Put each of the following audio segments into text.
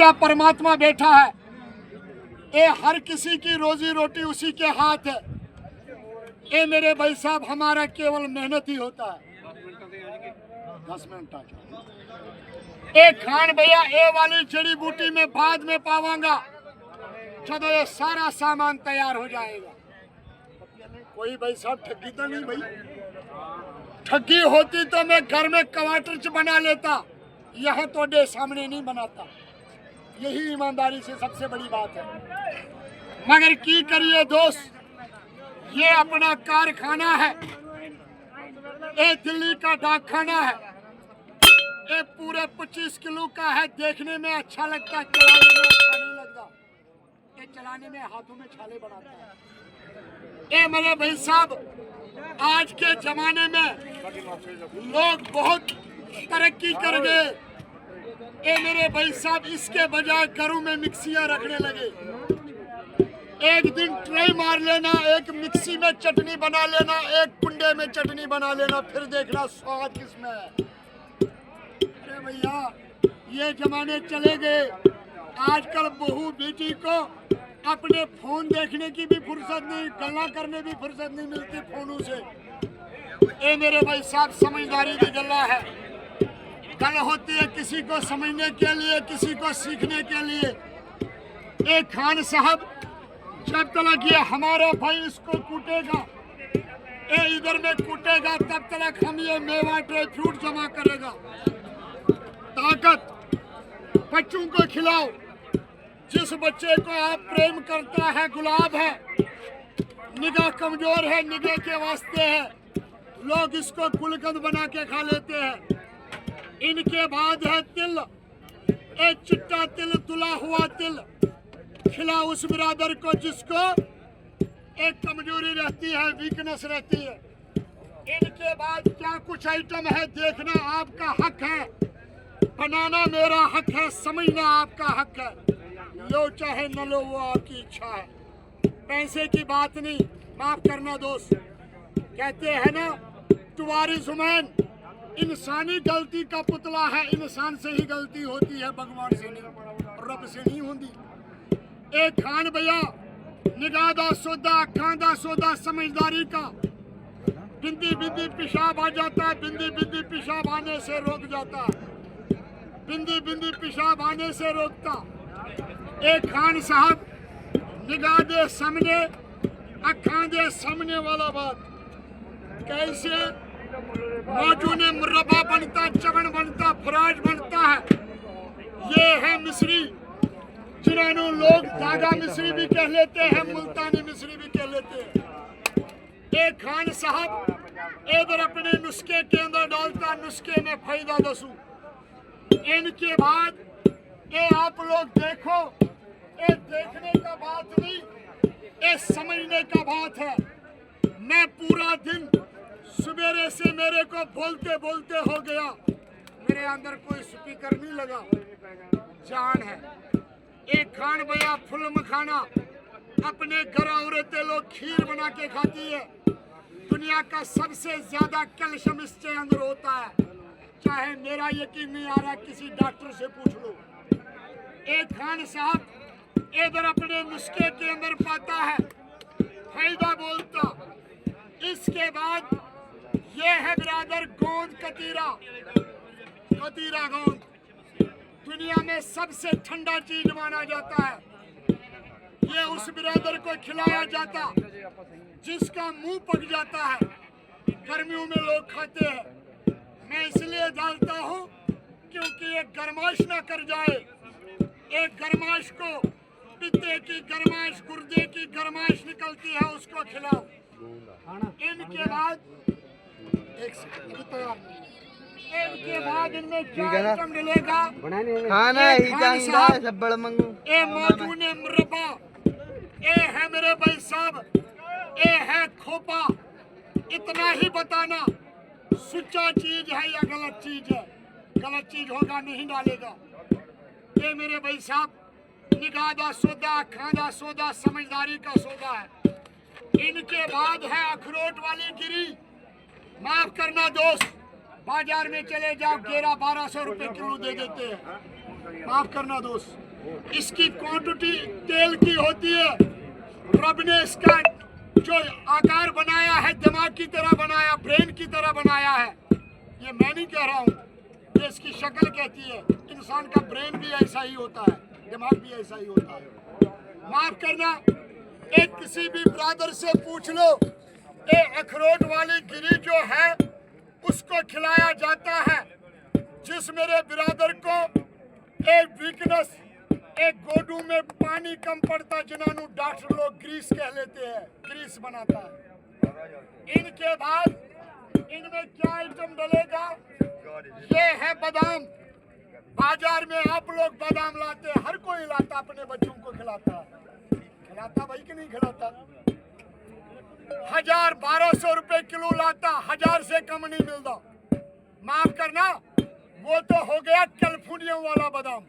सच्चा परमात्मा बैठा है। ये हर किसी की रोजी रोटी उसी के हाथ है। ये मेरे भाई साहब हमारा केवल मेहनत ही होता है। 10 मिनट आ जाए। एक खान भैया ये वाली जड़ी बूटी में बाद में पावांगा जब ये सारा सामान तैयार हो जाएगा। कोई भाई साहब ठगी तो नहीं भाई? ठगी होती तो मैं घर में क्वार्टर बना लेता, यह तो डे सामने नहीं बनाता। यही ईमानदारी से सबसे बड़ी बात है। मगर की करिए दोस्त, ये अपना कारखाना है, ये दिल्ली का डाकखाना है। ये पूरे 25 किलो का है। देखने में अच्छा लगता है, चलाने में अच्छा नहीं लगता। ये चलाने में हाथों में छाले बनाता है। ये मेरे भाई साहब आज के जमाने में लोग बहुत तरक्की कर गए। ये मेरे भाई साहब इसके बजाय घरों में मिक्सियां रखने लगे। एक दिन ट्राई मार लेना, एक मिक्सी में चटनी बना लेना, एक कुंडे में चटनी बना लेना, फिर देखना स्वाद किसमें है। अरे भैया ये जमाने चले गए। आजकल बहू बेटी को अपने फोन देखने की भी फुर्सत नहीं, गल्ला करने भी फुर्सत नहीं मिलती फोनों से। ये मेरे भाई साहब समझदारी की गल्ला है। गल होती है किसी को समझने के लिए, किसी को सीखने के लिए। एक खान साहब जब तक ये हमारा भाई इसको कूटेगा, ये इधर में कूटेगा, तब तक हम ये मेवा ड्राई फ्रूट जमा करेगा। ताकत बच्चों को खिलाओ। जिस बच्चे को आप प्रेम करता है, गुलाब है, निगाह कमजोर है, निगाह के वास्ते है, लोग इसको गुलकंद बना के खा लेते हैं। इनके बाद है तिल, एक चिट्टा तिल, तुला हुआ तिल। खिलाओ उस बिरादर को जिसको एक कमजोरी रहती है, वीकनेस रहती है। इनके बाद क्या कुछ आइटम है देखना आपका हक है, बनाना मेरा हक है, समझना आपका हक है। लो चाहे न लो वो आपकी इच्छा है। पैसे की बात नहीं, माफ करना दोस्त। कहते हैं ना तुम्हारी जुबान इंसानी गलती का पुतला है। इंसान से ही गलती होती है, भगवान से नहीं, रब से नहीं होती। एक खान भैया निगाह दा सौदा, अखां दा सौदा, समझदारी का। बिंदी बिंदी पेशाब आ जाता है, बिंदी बिंदी पेशाब आने से रोक जाता है, बिंदी बिंदी पेशाब आने से रोकता। एक खान साहब निगाह दे सामने, अखां दे सामने वाला बात। कैसे मौजू ने मुर्रबा बनता, चवण बनता, फराज बनता है। ये है मिस्री, जिन्होंने लोग धागा मिस्री भी कह लेते हैं, मुल्तानी मिस्री भी कह लेते हैं। एक खान साहब इधर अपने नुस्खे के अंदर डालता, नुस्खे में फायदा दसू। इनके बाद ये आप लोग देखो, ये देखने का बात नहीं, ये समझने का बात है। मैं पूरा दिन सवेरे से मेरे को बोलते बोलते हो गया, मेरे अंदर कोई स्पीकर नहीं लगा, जान है। एक खान भैया फुल मखाना, अपने घर औरतें लोग खीर बना के खाती है। दुनिया का सबसे ज्यादा कैल्शियम इसके अंदर होता है, चाहे मेरा यकीन नहीं आ रहा किसी डॉक्टर से पूछ लो। एक खान साहब इधर अपने नुस्खे के अंदर पाता है, फायदा बोलता। इसके बाद ये है बिरादर गोंद कतीरा, कतीरा गोंद दुनिया में सबसे ठंडा चीज माना जाता है। ये उस बिरादर को खिलाया जाता जिसका मुंह पक जाता है, गर्मियों में लोग खाते हैं। मैं इसलिए डालता हूँ क्योंकि ये गरमाश ना कर जाए। एक गरमाश को, पित्ते की गरमाश, गुर्दे की गरमाश निकलती है, उसको खिलाओ। इनके बाद इनके बाद इनमें क्या आइटम मिलेगा? खाना ही चाहिए, सब्बड़ मंगू। ए मौजू ने मुर्रबा, ए है मेरे भाई साहब, ए है खोपा। इतना ही बताना सच्चा चीज है या गलत चीज है। गलत चीज होगा नहीं डालेगा। ये मेरे भाई साहब निगाह दा सौदा, खाना सौदा, समझदारी का सौदा है। इनके बाद है अखरोट वाली गिरी। माफ करना दोस्त, बाजार में चले जाओ, 1100-1200 रुपए किलो दे देते हैं। माफ करना दोस्त। इसकी क्वांटिटी तेल की होती है। रब ने इसका जो आकार बनाया है दिमाग की तरह बनाया, ब्रेन की तरह बनाया है। ये मैं नहीं कह रहा हूँ, ये इसकी शक्ल कहती है। इंसान का ब्रेन भी ऐसा ही होता है, दिमाग भी ऐसा ही होता है। माफ करना, एक किसी भी ब्रादर से पूछ लो, ये अखरोट वाली गिरी जो है उसको खिलाया जाता है। जिस मेरे ब्रादर को एक वीकनेस, एक गोडू में पानी कम पड़ता, जिन्होंने डॉक्टर लोग ग्रीस कह लेते हैं, ग्रीस बनाता है। इनके बाद इनमें क्या आइटम डलेगा? ये है बादाम। बाजार में आप लोग बादाम लाते हैं, हर कोई लाता, अपने बच्चों को खिलाता है। खिलाता भाई कि नहीं खिलाता? 1000-1200 रुपए किलो लाता, 1000 से कम नहीं मिलता। माफ करना, वो तो हो गया कैलिफोर्निया वाला बादाम,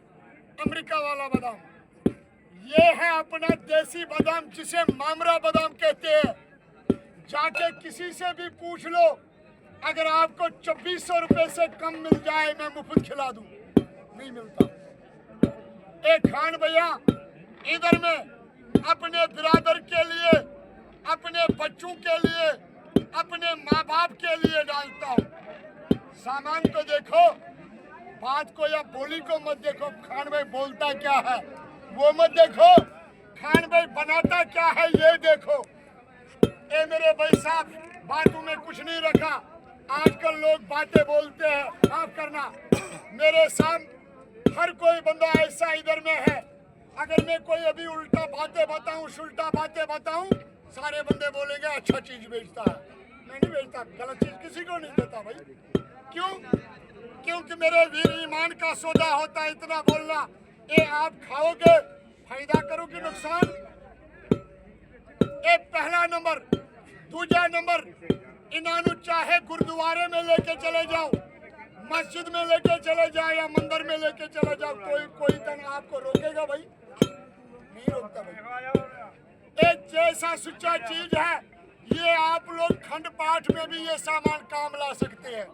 अमेरिका वाला बादाम। ये है अपना देसी बादाम, जिसे मामरा बादाम कहते हैं। जाके किसी से भी पूछ लो, अगर आपको 2400 रुपए से कम मिल जाए मैं मुफ्त खिला दूं, नहीं मिलता। एक खान भैया इधर में अपने बिरादर के लिए, अपने बच्चों के लिए, अपने माँ बाप के लिए डालता हूँ। सामान को देखो, बात को या बोली को मत देखो। खान भाई बोलता क्या है वो मत देखो, खान भाई बनाता क्या है ये देखो। ए मेरे भाई साहब, बातों में कुछ नहीं रखा। आजकल लोग बातें बोलते हैं, माफ करना। मेरे सामने हर कोई बंदा ऐसा इधर में है, अगर मैं कोई अभी उल्टा बातें बताऊं, उल्टा बातें बताऊं, सारे बंदे बोलेंगे अच्छा चीज बेचता है। मैं नहीं बेचता, गलत चीज किसी को नहीं देता भाई। क्यों? क्योंकि मेरे वीर ईमान का सौदा होता है इतना बोलना। ये आप खाओगे, फायदा करोगे नुकसान। एक पहला नंबर। दूसरा नंबर, इन्होंने चाहे गुरुद्वारे में लेके चले जाओ, मस्जिद में लेके चले जाओ या मंदिर में लेके चले जाओ, कोई तन आपको रोकेगा भाई? नहीं रोकता भाई। एक जैसा सच्चा चीज है, ये आप लोग खंड पाठ में भी ये सामान काम ला सकते हैं।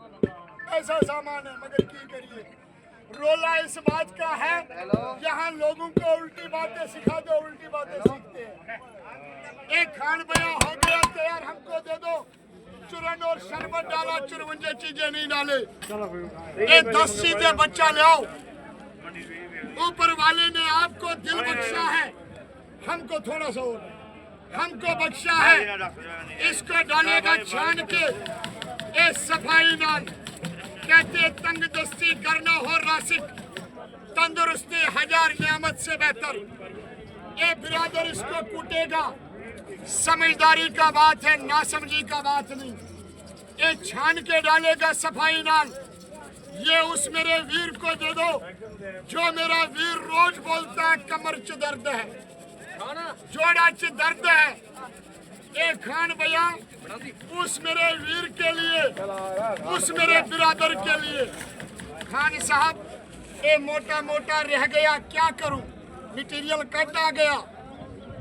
ऐसा सामान है, मगर की करिए। रोला इस बात का है, यहाँ लोगों को उल्टी बातें सिखा दो, उल्टी बातें सीखते हैं। एक खान भैया हो गया तैयार, हमको दे दो। चूरन और शरबत डाला, 54 चीजें नहीं डाले। ये 10 चीजें बच्चा ले आओ। ऊपर वाले ने आपको दिल बख्शा है, हमको थोड़ा सा और हमको बख्शा है। इसको डालेगा छान के, ये सफाई नाल कहते तंग दस्ती करना हो रासिक, तंदुरुस्ती 1000 नियामत से बेहतर। ये बिरादर इसको कूटेगा, समझदारी का बात है, नासमझी का बात नहीं। ये छान के डालेगा सफाई नाल। ये उस मेरे वीर को दे दो जो मेरा वीर रोज बोलता है कमर च दर्द है, जोड़ा च दर्द है। एक खान भैया उस मेरे वीर के लिए, उस मेरे बिरादर के लिए। खान साहब, ये मोटा मोटा रह गया, क्या करूं? मटेरियल कट आ गया,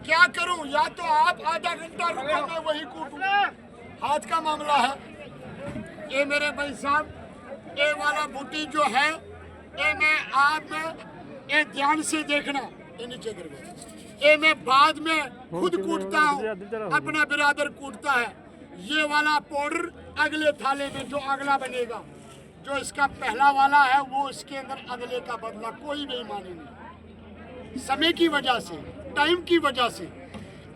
क्या करूं? या तो आप आधा घंटा रुको, मैं वही कूटूं। हाथ का मामला है। ये मेरे भाई साहब, ये वाला बूटी जो है, ये मैं आप में ये ध्यान से देखना, ये नीचे गिर गया। ये मैं बाद में खुद कूटता हूँ, अपना बिरादर कूटता है। ये वाला पाउडर अगले थाले में जो अगला बनेगा, जो इसका पहला वाला है, वो इसके अंदर अगले का बदला। कोई बेईमानी नहीं, समय की वजह से, टाइम की वजह से।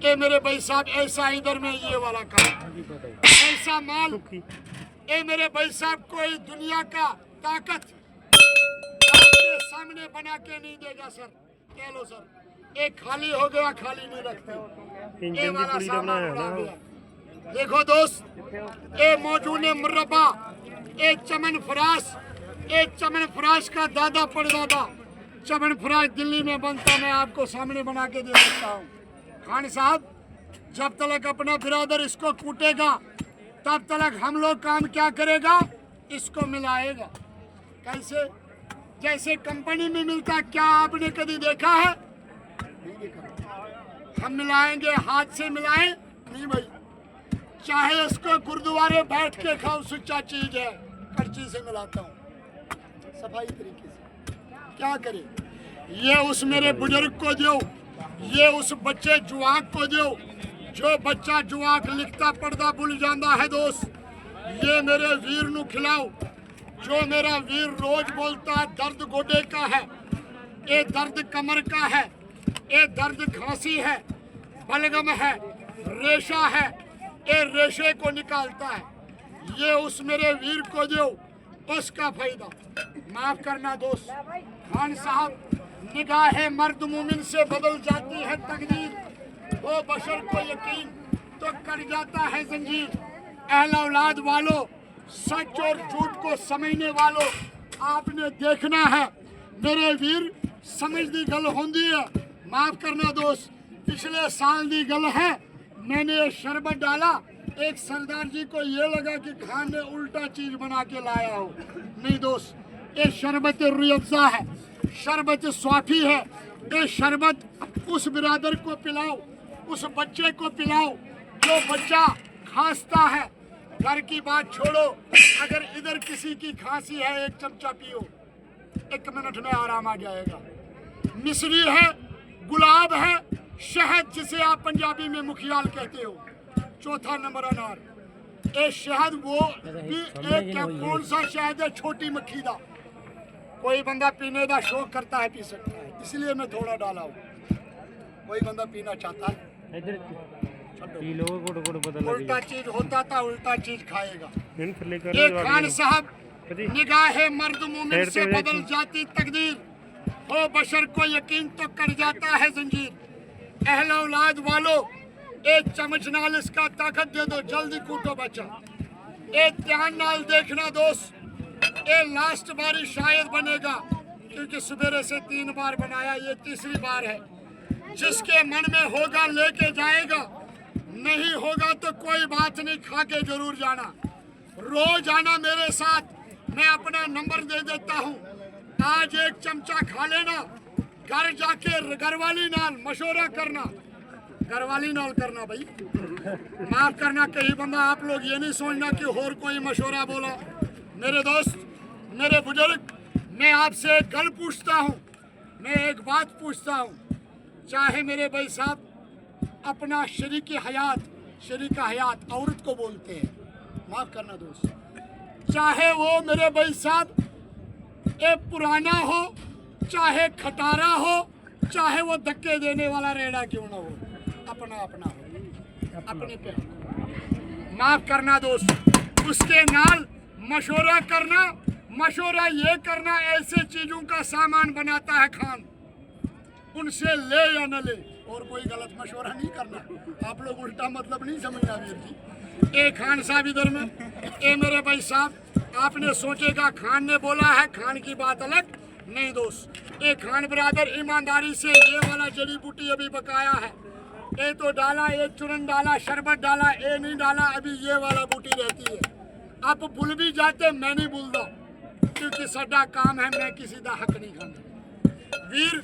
ये मेरे भाई साहब, ऐसा इधर में ये वाला काम, ऐसा माल, ये मेरे भाई साहब कोई दुनिया का ताकत आपके सामने बना के नहीं देगा सर। कह लो सर, एक खाली हो गया, खाली नहीं रखते। ये वाला सामान उड़ा गया। देखो दोस्त, ये मौजूद मुर्रबा, ये चमन फराश, ये चमन फराश का दादा परदादा चमन फराश दिल्ली में बनता, मैं आपको सामने बना के दे सकता हूँ। खान साहब, जब तक अपना बिरादर इसको कूटेगा, तब तक हम लोग काम क्या करेगा? इसको मिलाएगा। कैसे? जैसे कंपनी में मिलता, क्या आपने कभी देखा है? नहीं देखा। हम मिलाएंगे, हाथ से मिलाएं नहीं भाई। चाहे इसको गुरुद्वारे बैठ के खाओ, सच्चा चीज है, करची से मिलाता हूँ सफाई तरीके से। क्या करें? ये उस मेरे बुजुर्ग को दो, ये उस बच्चे जुआक को दो जो बच्चा जुआक लिखता पढ़ता भूल जाता है दोस्त। ये मेरे वीर नू खिलाओ जो मेरा वीर रोज बोलता है दर्द गोडे का है, ये दर्द कमर का है, ये दर्द खांसी है, बलगम है, रेशा है, ये रेशे को निकालता है। ये उस मेरे वीर को दो, उसका फायदा। माफ करना दोस्त, खान साहब, निगाहे मर्द मोमिन से बदल जाती है तकदीर, वो बशर को यकीन तो कट जाता है जंजीर। अहल औलाद वालों, सच और झूठ को समझने वालों, आपने देखना है मेरे वीर समझ दी गल होंदी है। माफ करना दोस्त, पिछले साल दी गल है, मैंने ये शरबत डाला, एक सरदार जी को ये लगा कि खान ने उल्टा चीज बना के लाया हो। नहीं दोस्त, ये शरबत रूह अफ़ज़ा है, शरबत स्वाफी है। ये शरबत उस बिरादर को पिलाओ, उस बच्चे को पिलाओ जो बच्चा खांसता है। घर की बात छोड़ो, अगर इधर किसी की खांसी है एक चमचा पियो, 1 मिनट में आराम आ जाएगा। मिश्री है, गुलाब है, शहद जिसे आप पंजाबी में मुखियाल कहते हो, चौथा नंबर अनार। ये शहद वो भी एक क्या कौन सा शहद है, छोटी मक्खी दा। कोई बंदा पीने का शौक करता है पी सकता है, इसलिए मैं थोड़ा डाला हूँ। कोई बंदा पीना चाहता है उल्टा चीज होता था, उल्टा चीज खाएगा। ये खान साहब, निगाहे मर्द मोमिन से बदल जाती तकदीर, हो बशर को यकीन तो कर जाता है जंजीर। अहल औलाद वालों, एक चम्मच नाल इसका ताकत दे दो, जल्दी कूटो बच्चा। एक ध्यान नाल देखना दोस्त, ये लास्ट बारी शायद बनेगा, क्योंकि सवेरे से 3 बार बनाया, ये तीसरी बार है। जिसके मन में होगा लेके जाएगा, नहीं होगा तो कोई बात नहीं, खा के जरूर जाना। रोज आना मेरे साथ, मैं अपना नंबर दे देता हूँ। आज एक चमचा खा लेना, घर जाके घरवाली नाल मशवरा करना, घरवाली नाल करना भाई। माफ करना, कहीं बंदा आप लोग ये नहीं सोचना कि और कोई मशवरा बोला। मेरे दोस्त, मेरे बुजुर्ग, मैं आपसे एक गल पूछता हूँ, मैं एक बात पूछता हूँ। चाहे मेरे भाई साहब अपना शरीक हयात औरत को बोलते हैं, माफ करना दोस्त, चाहे वो मेरे भाई साहब एक पुराना हो, चाहे खटारा हो, चाहे वो धक्के देने वाला रेड़ा क्यों ना हो, अपना अपना हो, अपने पे। माफ करना दोस्त, उसके नाल मशवरा करना, मशवरा ये करना ऐसे चीजों का सामान बनाता है खान, उनसे ले या न ले, और कोई गलत मशवरा नहीं करना। आप लोग उल्टा मतलब नहीं समझना वीर जी। ए खान साहब इधर में, ए मेरे भाई साहब, आपने सोचेगा खान ने बोला है, खान की बात अलग। नहीं दोस्त, ए खान बिरादर ईमानदारी से ये वाला जड़ी बूटी अभी बकाया है, ये तो डाला, ये चूरन डाला, शरबत डाला, ये नहीं डाला, अभी ये वाला बूटी रहती है। आप भूल भी जाते, मैं नहीं भूलता, क्योंकि साडा काम है, मैं किसी का हक नहीं खाता। वीर,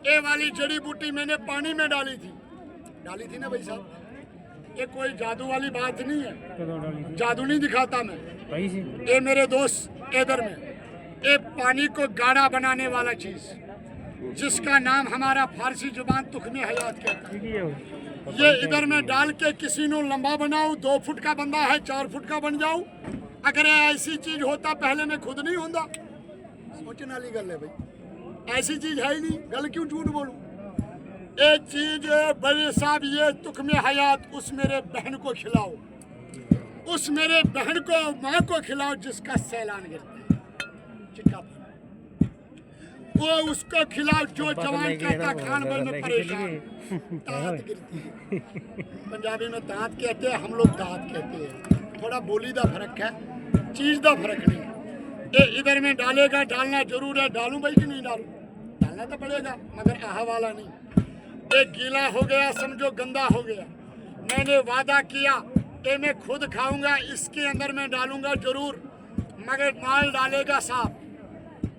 ये वाली जड़ी बूटी मैंने पानी में डाली थी ना भाई साहब, ये कोई जादू वाली बात नहीं है, जादू नहीं दिखाता मैं। ये मेरे दोस्त इधर में, ये पानी को गाढ़ा बनाने वाला चीज, जिसका नाम हमारा फारसी जुबान तुखमे हयात कहता है। ये इधर में डाल के किसी को लंबा बनाओ, 2 फुट का बंदा है 4 फुट का बन जाऊं। अगर ऐसी चीज होता पहले मैं खुद नहीं होता। सोचने वाली गल है भाई, ऐसी चीज है ही नहीं, गल क्यों झूठ बोलूं। एक चीज बड़े साहब, ये तुखमे हयात उस मेरे बहन को खिलाओ, उस मेरे बहन को, माँ को खिलाओ जिसका सैलान गिरता है, चिक्का वो उसको खिलाओ जो जवान कहता खान भाई में परेशान, दांत गिरती है। पंजाबी में दांत कहते हैं, हम लोग दांत कहते हैं, थोड़ा बोली का फर्क है, चीज का फर्क नहीं। ये इधर में डालेगा, डालना जरूर है, डालूं भाई कि नहीं डालूं, डालना तो पड़ेगा, मगर आहा वाला नहीं। एक गीला हो गया समझो, गंदा हो गया। मैंने वादा किया कि मैं खुद खाऊंगा, इसके अंदर मैं डालूंगा जरूर, मगर माल डालेगा साहब।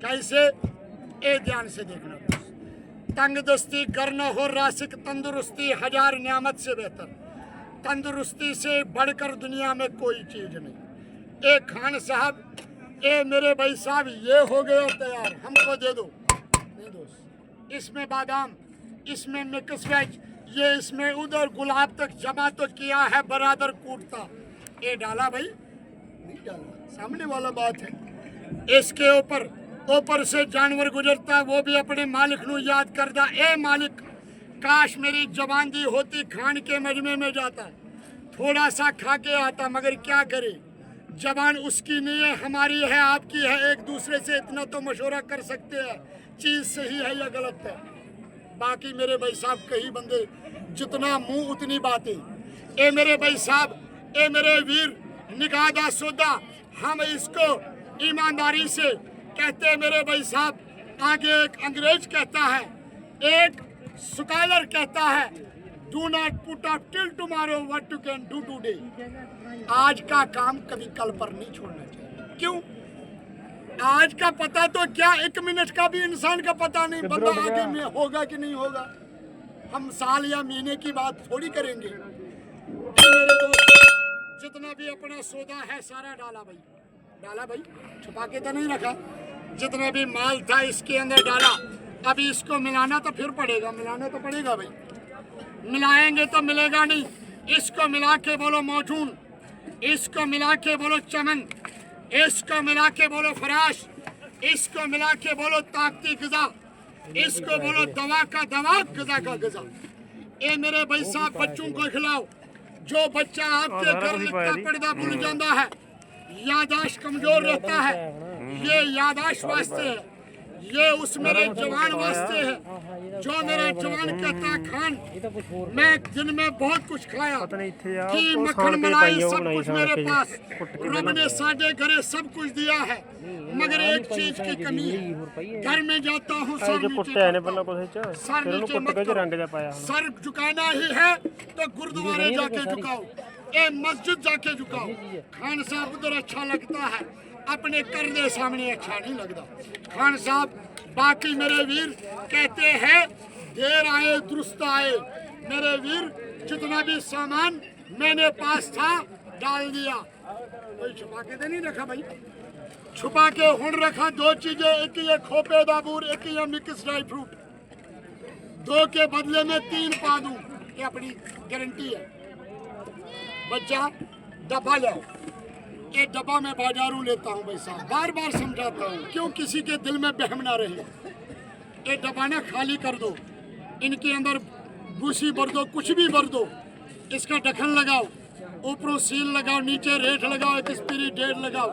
कैसे? ए ध्यान से देखना। तंगदस्ती करना हो रासिक, तंदुरुस्ती हजार नियामत से बेहतर, तंदुरुस्ती से बढ़कर दुनिया में कोई चीज नहीं। ए खान साहब, ए मेरे भाई साहब, ये हो गया तैयार, हमको दे दो। नहीं दोस्त, इसमें बादाम, इसमें मिक्स वेज, ये इसमें उधर गुलाब तक जमा तो किया है बराबर कूटता। ये डाला भाई? नहीं डाला, सामने वाला बात है। इसके ऊपर से जानवर गुजरता, वो भी अपने मालिक नू याद करदा, ए मालिक काश मेरी जबान दी होती, खान के मजमे में जाता, थोड़ा सा खा के आता, मगर क्या करे, जबान उसकी नहीं है, हमारी है, आपकी है। एक दूसरे से इतना तो मशवरा कर सकते हैं चीज़ सही है या गलत है। बाकी मेरे भाई साहब कई बंदे जितना मुंह उतनी बातें। ए मेरे भाई साहब, ए मेरे वीर, निगाह दा सौदा हम इसको ईमानदारी से कहते हैं मेरे भाई साहब। आगे एक अंग्रेज कहता है, एक स्कॉलर कहता है, do not put off till tomorrow what you can do today. आज का काम कभी कल पर नहीं छोड़ना चाहिए। क्यों? आज का पता तो क्या, 1 मिनट का भी इंसान का पता नहीं, बंदा आगे में होगा कि नहीं होगा। हम साल या महीने की बात थोड़ी करेंगे। मेरे दोस्त, जितना भी अपना सौदा है सारा डाला भाई, छुपा के तो नहीं रखा। जितना भी माल था इसके अंदर डाला। अभी इसको मिलाना तो फिर पड़ेगा, मिलाना तो पड़ेगा भाई, मिलाएंगे तो मिलेगा नहीं। इसको मिला के बोलो मौजून, इसको मिला के बोलो चमन, इसको मिला के बोलो फराश, इसको मिला के बोलो ताकती गजा, इसको बोलो दवा का दवा, गजा का गजा। ए मेरे भाई साहब, बच्चों को खिलाओ। जो बच्चा आपके घर लिखता पढ़ता भूल जाता है, यादाश्त कमजोर रहता है, ये यादाश्त वास्ते है, ये उस मेरे जवान वास्ते है। जो मेरा जवान कहता है खान, मैं दिन में बहुत कुछ खाया, घी मक्खन मलाई सब कुछ मेरे पास, रब ने साढ़े घरे सब कुछ दिया है, मगर एक चीज की कमी है। घर में जाता हूँ सर झुकाना ही है तो गुरुद्वारे जाके झुकाओ, ए मस्जिद जाके झुकाओ। खान साहब उधर अच्छा लगता है, अपने करने सामने अच्छा नहीं लगता खान साहब। बाकी मेरे वीर कहते हैं देर आए दुरुस्त आए। मेरे वीर, जितना भी सामान मैंने पास था डाल दिया, कोई छुपा के तो नहीं रखा भाई, छुपा के हुन रखा। 2 चीजें, एक ये खोपे दाबूर, एक ये मिक्स ड्राई फ्रूट, 2 के बदले में 3 पा दूं, ये अपनी गारंटी है। बच्चा डब्बा लाओ, ये डब्बा मैं बाजारों लेता हूँ भाई साहब, बार बार समझाता हूँ, क्यों किसी के दिल में बहम ना रहे। ये डब्बा ना खाली कर दो, इनके अंदर भूसी भर दो, कुछ भी भर दो, इसका ढक्कन लगाओ, ऊपरों सील लगाओ, नीचे रेट लगाओ, एक एक्सपायरी डेट लगाओ,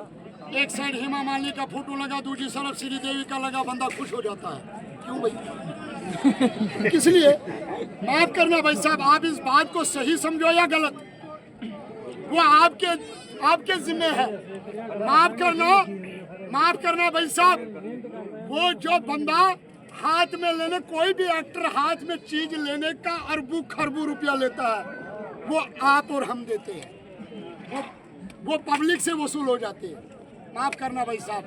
एक साइड हेमा मालिनी का फोटो लगा, दूसरी तरफ श्री देवी का लगा, बंदा खुश हो जाता है। क्यों भाई? किस लिए? माफ करना भाई साहब, आप इस बात को सही समझो या गलत, वो आपके जिम्मे है। माफ करना भाई साहब। वो जो बंदा हाथ में लेने, कोई भी एक्टर हाथ में चीज लेने का अरबों खरबों रुपया लेता है, वो आप और हम देते हैं, वो पब्लिक से वसूल हो जाते हैं। माफ करना भाई साहब,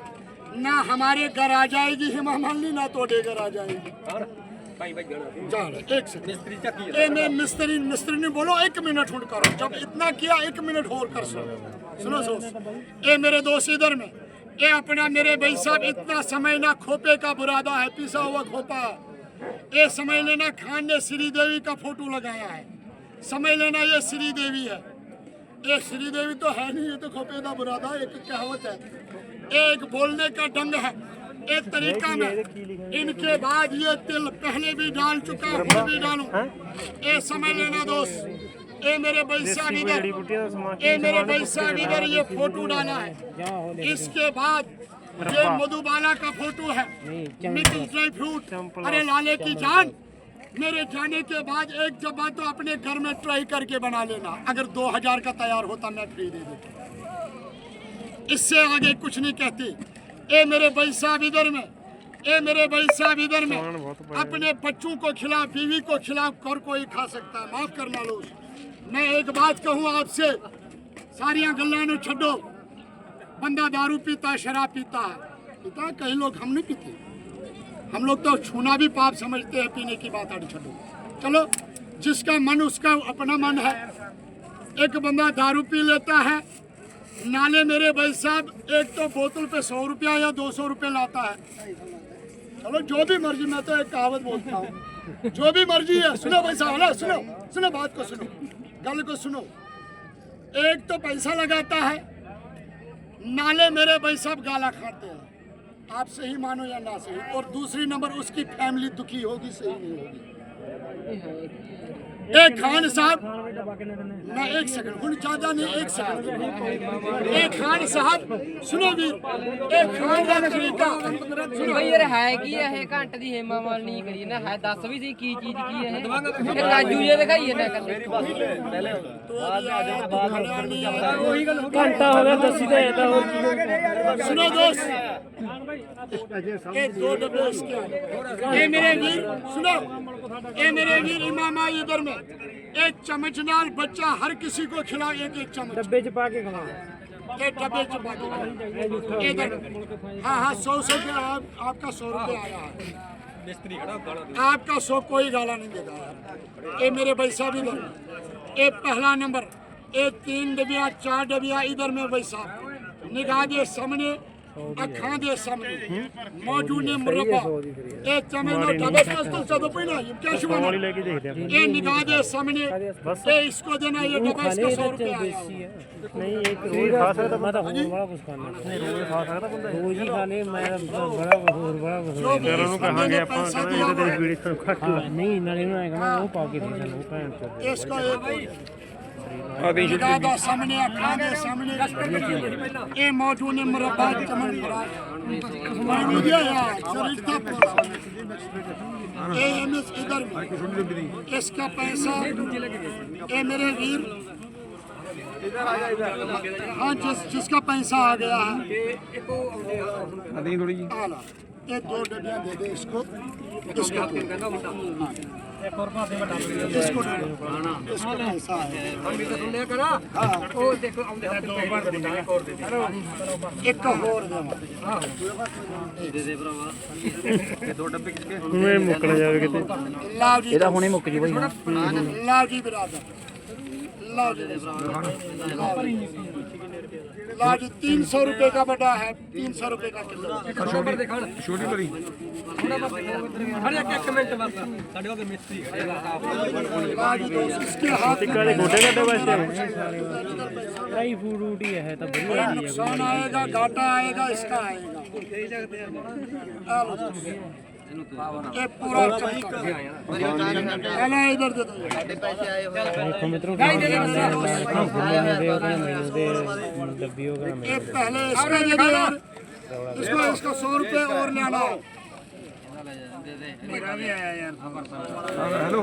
ना हमारे घर आ जाएगी हेमा मालिनी, ना तोड़े घर आ जाएगी। एक सेकंड, मिस्त्री ने बोलो 1 मिनट होल्ड करो, जब इतना किया 1 मिनट होल्ड कर सुनो। ए मेरे दोस्त इधर में, ये अपना मेरे भाई साहब, इतना समय ना खोपे का बुरादा है, पिसा हुआ खोपा, ये समझ लेना खान ने श्री देवी का फोटो लगाया है, समझ लेना ये श्री देवी है। ये श्री देवी तो है नहीं, ये तो खोपे का बुरादा, एक कहावत है, एक बोलने का ढंग है, एक तरीका में। इनके बाद ये तिल पहले भी डाल चुका हूँ, भी डालूं, ये समझ लेना दोस्त। ए मेरे भाई साहब इधर, ए मेरे भाई साहब इधर ये फोटो डाला है। इसके बाद ये मधुबाला का फोटो है, मिक्स ड्राई फ्रूट। अरे लाले की जान, मेरे जाने के बाद एक डब्बा तो अपने घर में ट्राई करके बना लेना, अगर 2000 का तैयार होता मैं फ्री दे देता, इससे आगे कुछ नहीं कहती। ए मेरे भाई साहब इधर में, ए मेरे भाई साहब इधर में, अपने बच्चों को खिला, बीवी को खिला, कर कोई खा सकता है। माफ करना लो, मैं एक बात कहूँ आपसे, सारिया गल्लां छो, बंदा दारू पीता, शराब पीता है, कई लोग हम नहीं पीते, हम लोग तो छूना भी पाप समझते हैं, पीने की बात आड़ी छोड़ो। चलो, जिसका मन उसका अपना मन है। एक बंदा दारू पी लेता है, नाले मेरे भाई साहब, एक तो बोतल पे 100 रुपया या 200 रुपये लाता है, चलो जो भी मर्जी, मैं तो एक कहावत बोलता हूँ, जो भी मर्जी है। सुनो भाई साहब, हेलो सुनो, सुनो बात को सुनो, गल को सुनो। एक तो पैसा लगाता है, नाले मेरे भाई साहब गाला खाते हैं, आप सही मानो या ना सही। और दूसरी नंबर उसकी फैमिली दुखी होगी, सही नहीं होगी। एक खान साहब ना, एक सेकंड हूँ, ज्यादा नहीं, एक सेकंड। एक खान साहब सुनो वीर, एक खान का तरीका सुनो। ਬਈ ਯਾਰ ਹੈ ਕੀ ਇਹ ਘੰਟ ਦੀ ਹੇਮਾ ਮਾਲ ਨਹੀਂ ਕਰੀ ਨਾ, ਹੈ ਦੱਸ ਵੀ ਸੀ ਕੀ ਚੀਜ਼ ਕੀ ਹੈ ਇਹ ਕਾਜੂ ਜੇ ਦਿਖਾਈਏ ਨਾ ਕੱਲੇ ਘੰਟਾ ਹੋ ਗਿਆ ਦੱਸੀ ਤਾਂ ਇਹਦਾ ਹੋਰ ਕੀ सुनो दोस्त, ये 2 डब्बे इसके हैं। ये मेरे वीर सुनो, ये मेरे वीर इमामा इधर में एक चम्मच नाल बच्चा हर किसी को खिलाओ, एक एक चम्मच ਡੱਬੇ ਚ ਪਾ ਕੇ ਖਵਾ ये डब्बे चपा के इधर। हाँ हाँ, 100 रुपये आपका 100 रुपये आया है, आपका 100 कोई गाला नहीं देगा यार। ये मेरे भाई साहब इधर, ये पहला नंबर, ये 3 डबिया 4 डबिया इधर में भाई साहब, निगाह दे सामने, अखां दे सामने मौजूद ने मुरब्बा, ये चमन नो डबे तो सब पे ना, ये क्या शुभ ਮੋਲੀ ਲੈ ਕੇ ਦੇਖਦੇ ਆ ये निगाह दे सामने, ये इसको देना, ये डब्बा इसका 100 रुपये आया है। ਨਹੀਂ ਇੱਕ ਰੋਜ਼ ਖਾ ਸਕਦਾ ਮੈਂ ਤਾਂ ਹੋਰ ਬੜਾ ਕੁਝ ਖਾਣਾ ਨਹੀਂ ਰੋਜ਼ ਖਾ ਸਕਦਾ ਬੰਦਾ ਰੋਜ਼ ਹੀ ਖਾ ਲੇ ਮੈਂ ਤਾਂ ਬੜਾ ਹੋਰ ਬੜਾ ਕੁਝ जो भी इस बंदे ने पैसा दिया हुआ है, ਵੀਡੀਓ ਖਾ ਨਹੀਂ ਨਾਲੇ ਨੂੰ ਆਏਗਾ ਉਹ ਪਾ ਕੇ ਦੇ ਸਾਨੂੰ ਭੈਣ ਚੋਦ इसका एक निगाह दा सामने, अखां दे सामने, ये मौजूद ने मुरब्बा चमन पड़ा मुझे यार सरिता पर ये एमएस इधर में इसका पैसा, ये मेरे वीर हाँ जिसका पैसा आ गया है आला, ये 2 डबिया दे दे इसको, इसको इसको पैसा है। एक और ਮੈਂ ਮੁੱਕਣ ਜਾਵੇ ਕਿਤੇ लाओ जी, ਇਹਦਾ ਹੁਣੇ ਮੁੱਕ ਜੂ ਬਈ लाओ जी बिरादर, लाओ जी लाओ जी। 300 रुपए का बड़ा है, 300 रुपए का किलो। ਛੋਟੀ ਬੜੀ लाओ जी दोस्त, इसके हाथ में ਕਾਲੇ ਗੋਡੇ ਗਾਡੇ ਵਾਸਤੇ ਡਰਾਈ ਫੂਡ ਰੂਟ ही है ਤਾਂ बड़ा ਵਧੀਆ ही है नुकसान आएगा, घाटा आएगा, इसका आएगा। आ लो दोस्त, ये पूरा चमका पहले इधर दे दो। ਦੇਖੋ ਮਿੱਤਰੋ ਖਾਣੇ ਦੇ ਡੱਬੀ ਹੋ ਗਿਆ ये पहले इसका दे दो यार, इसको इसका 100 रुपए और लेना है। ਹੈਲੋ